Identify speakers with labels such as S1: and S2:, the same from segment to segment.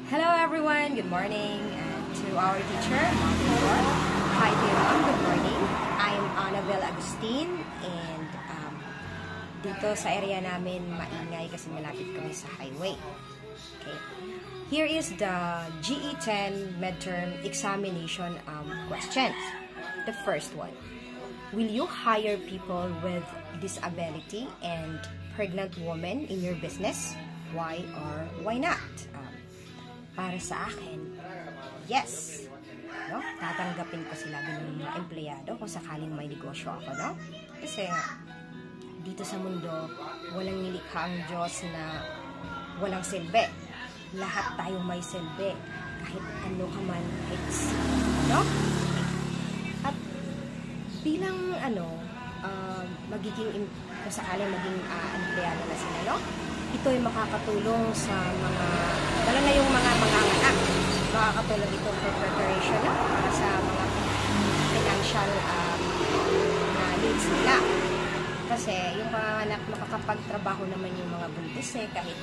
S1: Hello everyone, good morning, and to our teacher, Ma'am Flor. Hi to you, Ma'am. Good morning. I'm Annabel Agustin, and dito sa area namin maingay kasi malapit kami sa highway. Okay. Here is the GE10 midterm examination questions. The first one: will you hire people with disability and pregnant women in your business? Why or why not? Para sa akin, yes. No? Tatanggapin ko sila bilang mga empleyado kung sakaling may negosyo ako, no? Kasi dito sa mundo, walang nilikha ang Diyos na walang silbi. Lahat tayo may silbi. Kahit ano ka man, kahit no? At bilang magiging, kung sakaling maging empleyado na sila, no? Ito ay makakatulong sa mga, lalo na yung mga anak, makakatulong ito for preparation na para sa mga financial na needs nila. Kasi yung mga anak makakapagtrabaho naman yung mga buntis kahit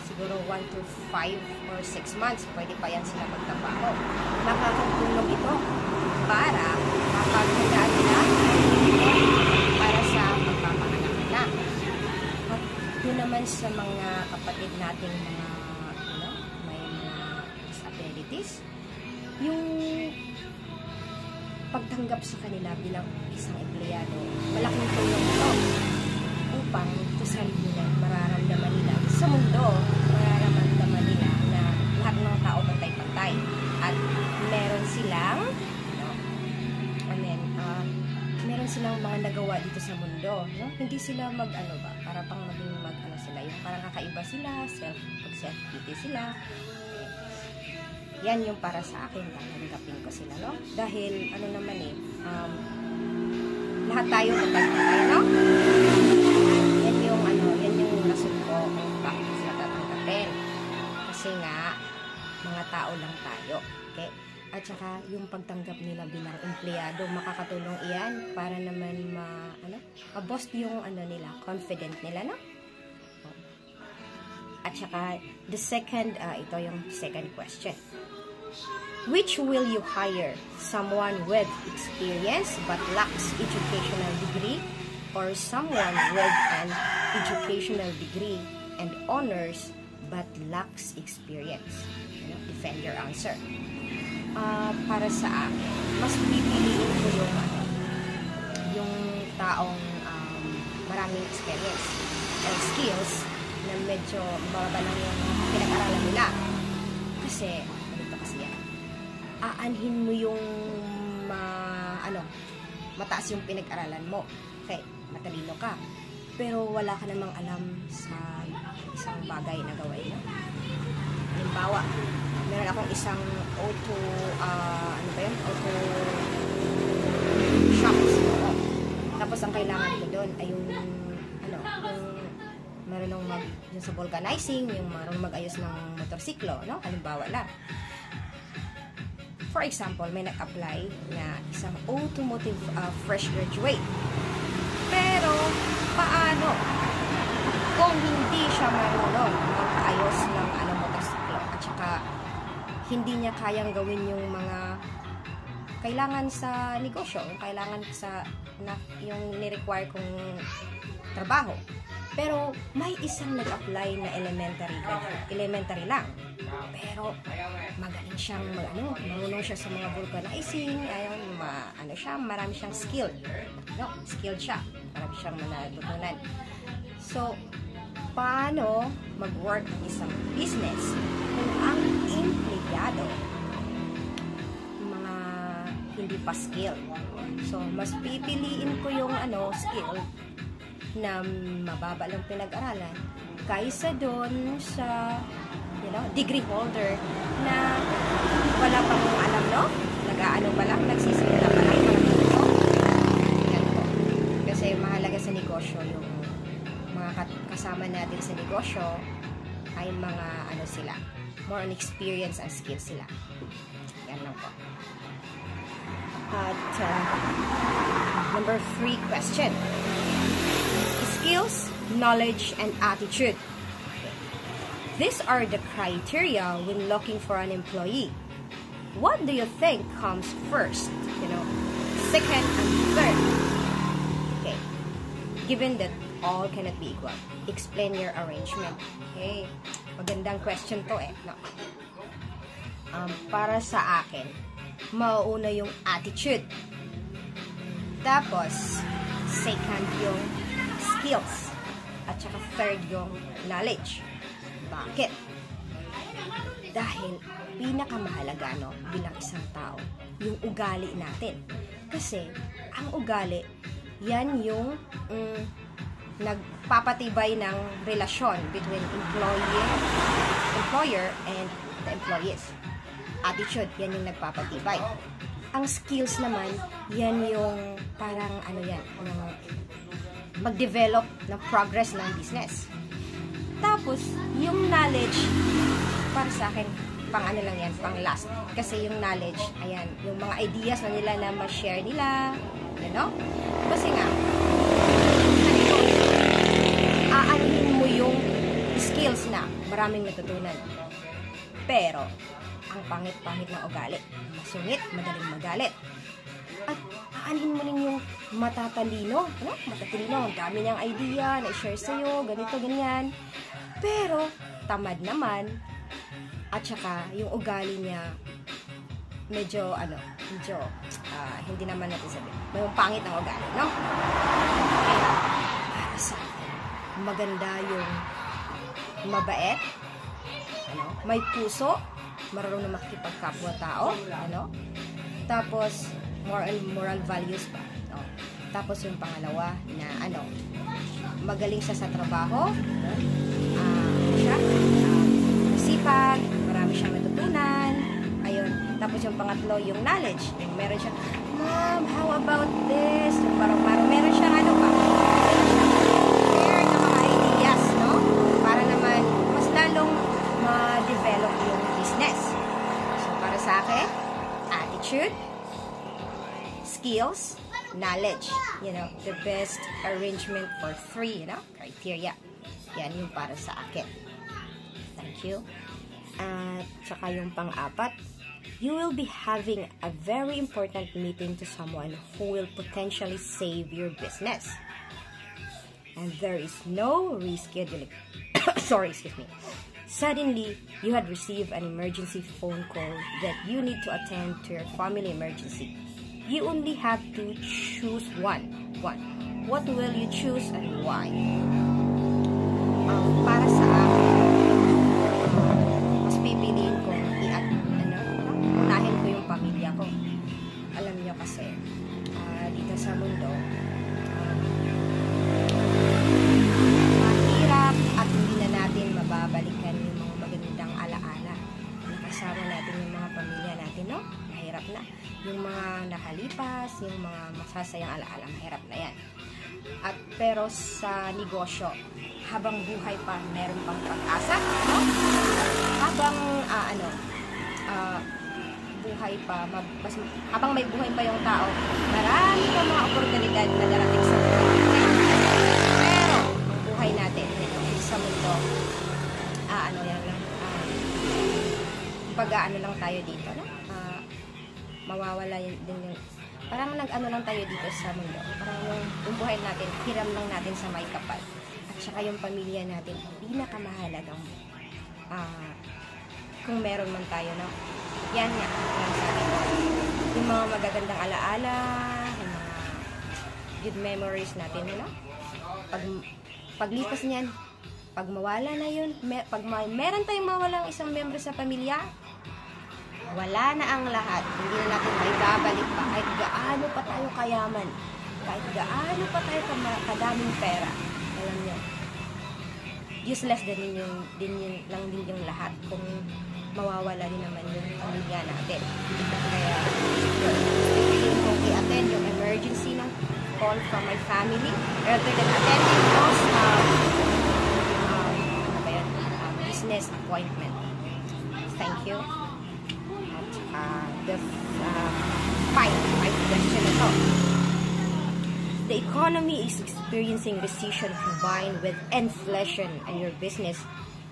S1: siguro 1 to 5 or 6 months, pwede pa yan sila magtrabaho. Makakatulong ito para mapaghandaan nila para sa magpapanganak nila. Yun naman sa mga kapatid nating mga may mga disabilities, yung pagtanggap sa kanila bilang isang empleyado, malaking tulong ito upang ito sa nila mararamdaman nila sa mundo, mararamdaman nila na lahat ng tao pantay-pantay at meron silang meron silang mga nagawa dito sa mundo, no? Hindi sila para pang maging sila, yung parang kakaiba sila, self-pity sila. Yan yung para sa akin, tatanggapin ko sila, no? Dahil, lahat tayo pantay-pantay, no? Yan yung rason ko kung bakit sila tatanggapin. Kasi nga, mga tao lang tayo, okay? At saka yung pagtanggap nila bilang empleyado, makakatulong iyan para naman ma-boost yung nila, confident nila, no? At saka the second, ito yung second question. Which will you hire? Someone with experience but lacks educational degree, or someone with an educational degree and honors but lacks experience? Defend your answer. Para sa akin, mas pipiliin ko yung taong maraming experience and skills na medyo mababa lang yung pinag-aralan nila. Kasi, kasi yan, aanhin mo yung mataas yung pinag-aralan mo. Okay, matalino ka. Pero wala ka namang alam sa isang bagay na gawin. Halimbawa, meron akong isang auto shops. Tapos ang kailangan ko doon ay yung marunong yung sa vulcanizing, yung marunong mag-ayos ng motorsiklo, no? Halimbawa lang. For example, may nag-apply na isang automotive fresh graduate. Pero, paano kung hindi siya marunong mag-ayos ng motorsiklo at saka hindi niya kayang gawin yung mga kailangan sa negosyo, yung kailangan yung ni-require kong trabaho. Pero may isang nag-apply na elementary lang. Pero magaling siyang marunong siya sa mga vulcanizing, marami siyang skill. Skilled siya. Marami siyang natutunan. So, paano mag-work ang isang business kung ang empleyado mga hindi pa skill? So, mas pipiliin ko yung skill na mababa lang pinag-aralan kaysa doon sa degree holder na wala pang alam, no? Nag-aano pa lang, nagsisimula pa lang kasi mahalaga sa negosyo yung mga kasama natin sa negosyo ay mga sila, more on experience and skills sila. Yan lang po. At number 3 question. Skills, knowledge, and attitude. These are the criteria when looking for an employee. What do you think comes first? Second and third. Okay. Given that all cannot be equal, explain your arrangement. Okay. Magandang question to no? Para sa akin, mauuna yung attitude. Tapos, second yung skills. At saka third yung knowledge. Bakit? Dahil pinakamahalaga bilang isang tao, yung ugali natin. Kasi, ang ugali, yan yung nagpapatibay ng relasyon between employer and the employees. Attitude, yan yung nagpapatibay. Ang skills naman, yan yung parang mag-develop ng progress ng business. Tapos, yung knowledge, para sa akin, pang lang yan, pang last. Kasi yung knowledge, ayan, yung mga ideas na nila na ma-share nila, Kasi nga, aanuhin mo yung skills na maraming natutunan. Pero, ang pangit-pangit ng ugali, masungit, madaling magalit. At aanhin mo rin yung matatalino. Matatalino, ang dami niyang idea na i-share sa'yo, ganito, ganyan. Pero, tamad naman. At saka, yung ugali niya, medyo, hindi naman natin sabihin. May pangit ng ugali, no? Kaya, para sa maganda yung mabait, may puso, marunong na makikipagkapwa-tao, Tapos, moral values pa. Tapos yung pangalawa na magaling siya sa trabaho, masipag, marami siyang natutunan, ayun. Tapos yung pangatlo, yung knowledge. Yung meron siya, Ma'am, how about this? Yung parang meron siyang share ng mga ideas, para naman mas lalong ma-develop yung business. So, para sa akin, attitude, skills, knowledge. The best arrangement for 3, criteria. Yan yung para sa akin. Thank you. At saka yung pang-apat, you will be having a very important meeting to someone who will potentially save your business. And there is no rescheduling. Sorry, excuse me. Suddenly, you had received an emergency phone call that you need to attend to your family emergency. You only have to choose one. What will you choose and why? Para sa akin, mas pipiliin ko unahin ko yung pamilya ko. Alam niyo kasi, dito sa mundo, mahirap at hindi na natin mababalikan yung mga magandang alaala. Nakasama natin yung mga pamilya natin, Mahirap na. Yung mga nakalipas, yung mga masasayang alaala, mahirap na yan. Pero sa negosyo, habang buhay pa, meron pang pag-asa, Habang, buhay pa, habang may buhay pa yung tao, marami pa mga oportunidad na darating sa buhay. Pero, ang buhay natin, sa mundo, lang tayo dito, mawawala din yung, parang lang tayo dito sa mundo. Parang yung buhay natin, hiram lang natin sa may kapal. At saka yung pamilya natin, pinakamahalagang, kung meron man tayo, yan nga, yung mga magagandang alaala, yung mga good memories natin, paglipas niyan, pag mawala na yun, pag meron tayong mawalang isang member sa pamilya, wala na ang lahat. Hindi na natin maibabalik pa. Kahit gaano pa tayo kayaman, kahit gaano pa tayo kadaming pera, alam nyo, useless din yung lahat kung mawawala din naman yung pamilya natin. Kaya, pipiliin kong i-attend yung emergency ng call from my family rather than attending those business appointment. Thank you. At the five question ito. The economy is experiencing recession combined with inflation and your business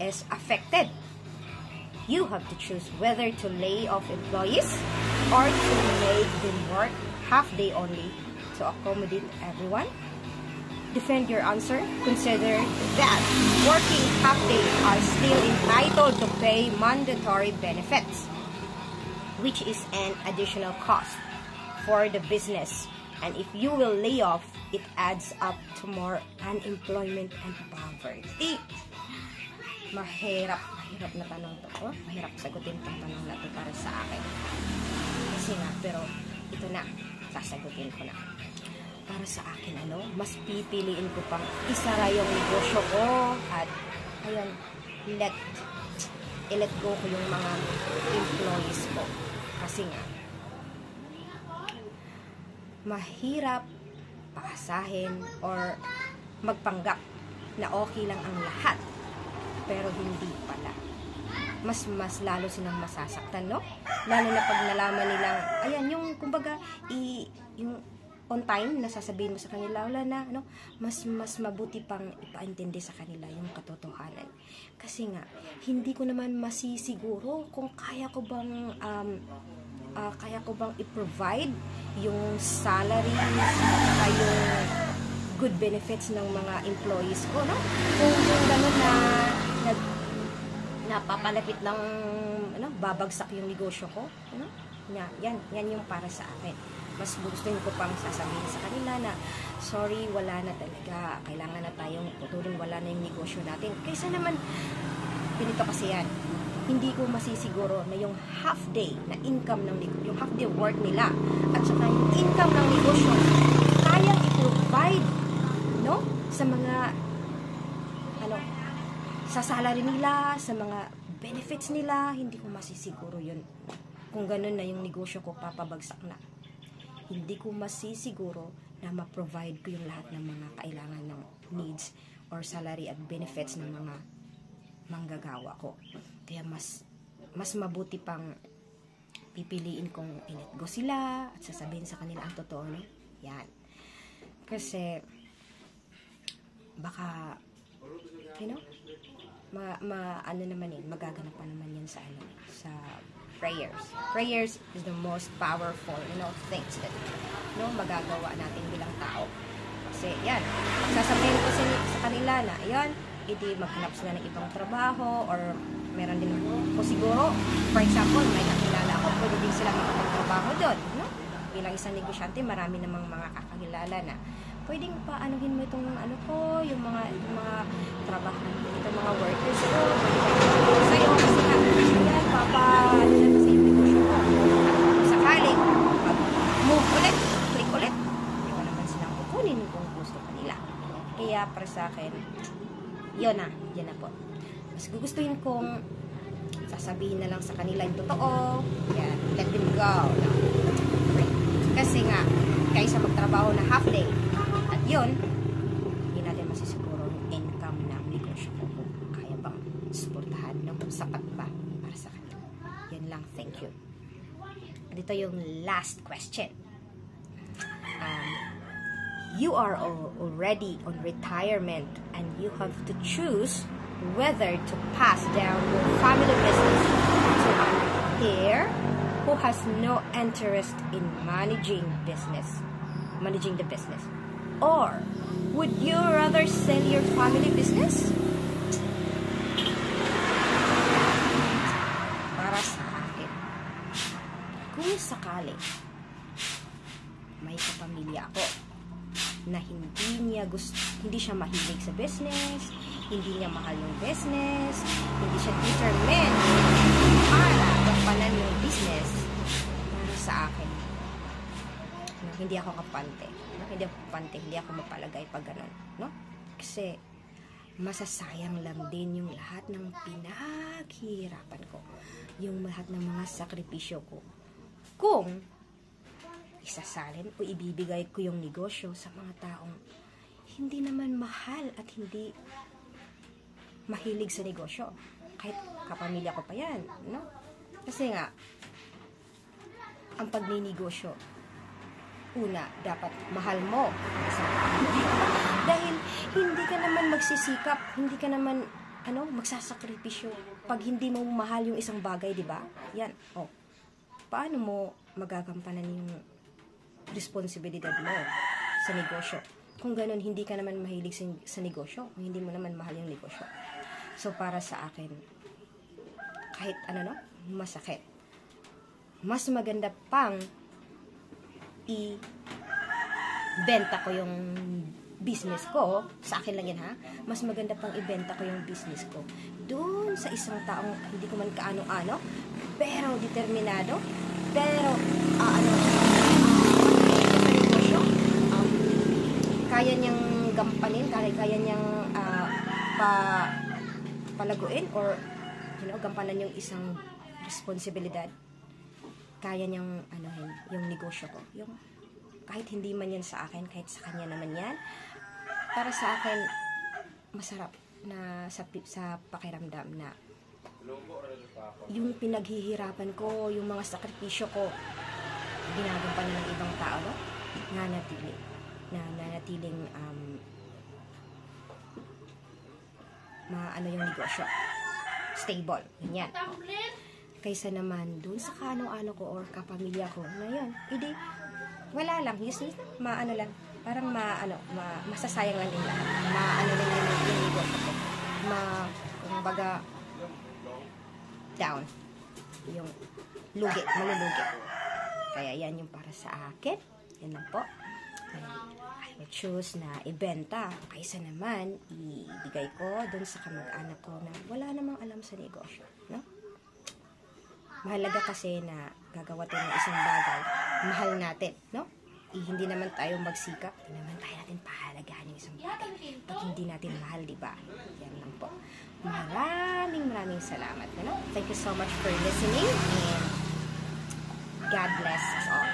S1: is affected. You have to choose whether to lay off employees or to make them work half day only to accommodate everyone. Defend your answer. Consider that working half day are still entitled to pay mandatory benefits, which is an additional cost for the business. And if you will lay off, it adds up to more unemployment and poverty. Mahirap na tanong to. Mahirap sagutin tong tanong na to para sa akin. Kasi nga, pero ito na, sasagutin ko na. Para sa akin, mas pipiliin ko pang isara yung negosyo ko at ayun, i-let go ko yung mga employees ko. Kasi nga, mahirap paasahin or magpanggap na okay lang ang lahat, pero hindi pala. Mas lalo silang masasaktan, no? Lalo na pag nalaman nilang, ayan, yung, kumbaga, yung on time, nasasabihin mo sa kanila, wala na, mas mabuti pang ipaintindi sa kanila yung katotohanan. Kasi nga, hindi ko naman masisiguro kung kaya ko bang i-provide yung salary at yung good benefits ng mga employees ko, no? Kung gano'n na napapalapit lang, babagsak yung negosyo ko, yan yung para sa akin. Mas gustuhin ko pang sasabihin sa kanila na, sorry, wala na talaga. Kailangan na tayong putulin, wala na yung negosyo natin. Kaysa naman, pinito kasi yan. Hindi ko masisiguro na yung half day na income ng negosyo, yung half day work nila, at saka yung income ng negosyo, kayang i-provide, no? Sa mga, sa salary nila, sa mga benefits nila, hindi ko masisiguro yun. Kung ganun na yung negosyo ko, papabagsak na. Hindi ko masisiguro na ma-provide ko yung lahat ng mga kailangan ng needs or salary at benefits ng mga manggagawa ko. Kaya mas mabuti pang pipiliin kong i-let go sila at sasabihin sa kanila ang totoo, no? Yan. Kasi baka magaganap pa naman yan sa prayers. Prayers is the most powerful, things that, magagawa natin bilang tao. Kasi, yan, sasabihin ko sa kanila na, ayan, hindi maghanap sila ng ibang trabaho, or meron din ko siguro, for example, may kakilala ako, pwede din sila magtrabaho doon, bilang isang negosyante, marami namang mga kakilala na, pwedeng paanuhin mo itong yung mga trabaho, itong mga workers ko, sa'yo, kasi nga, yan, na sa yung negosyo ko. Sakaling, mag-move ulit, click ulit, hindi ko naman silang kukunin kung gusto pa nila. Kaya, para sa akin, yan na po. Mas gugustuhin kong sasabihin na lang sa kanila yung totoo, yan, let them go. Kasi nga, kaysa magtrabaho na half day, at yun, hindi natin masisiguro yung income ng negosyo ko kung kaya bang suportahan, kung sapat ba para sa kanila. Yan lang, thank you. Dito yung last question. You are already on retirement and you have to choose whether to pass down your family business to an heir who has no interest in managing the business, or would you rather sell your family business? Para sa akin, kung sakali may kapamilya ako na hindi siya mahilig sa business, hindi niya mahal yung business, hindi siya determined para gampanan yung business, para sa akin, hindi ako kapante. Hindi ako mapalagay pag ganun, no? Kasi masasayang lang din yung lahat ng pinaghirapan ko, yung lahat ng mga sakripisyo ko, kung isasalin o ibibigay ko yung negosyo sa mga taong hindi naman mahal at hindi mahilig sa negosyo. Kahit kapamilya ko pa yan, no? Kasi nga, ang pagninegosyo, una, dapat mahal mo sa negosyo. Dahil hindi ka naman magsisikap, hindi ka naman magsasakripisyo pag hindi mo mahal yung isang bagay, di ba? Yan, paano mo magagampanan yung responsibilidad mo sa negosyo? Kung ganun, hindi ka naman mahilig sa negosyo, kung hindi mo naman mahal yung negosyo. So, para sa akin, kahit masakit. Mas maganda pang i-benta ko yung business ko, sa akin lang yan ha, mas maganda pang ibenta ko yung business ko doon sa isang taong hindi ko man kaano-ano, pero determinado, pero kaya niyang gampanin, kaya niyang palaguin or gampanan yung isang responsibilidad, kaya niyang yung negosyo ko, yung kahit hindi man yan sa akin, kahit sa kanya naman yan, para sa akin masarap na sa pakiramdam na yung pinaghihirapan ko, yung mga sakripisyo ko, ginagampanan ng ibang tao, nanatiling yung negosyo stable, ganyan. Kaysa naman dun sa kaano-ano ko or kapamilya ko na yan, hindi wala lang, lang, parang masasayang lang din lahat, lang yung negosyo ko, kumbaga down, yung malulugi. Kaya yan yung para sa akin, yan lang po. I will choose na ibenta kaysa naman ibigay ko dun sa kamag-anak ko na wala namang alam sa negosyo, no? Mahalaga kasi na gagawa tayo ng isang bagay, mahal natin, no? Hindi naman tayo magsikap, hindi naman tayo natin pahalagahan yung isang bagay pag hindi natin mahal, diba? Yan lang po. Maraming salamat, no? Thank you so much for listening and God bless us all.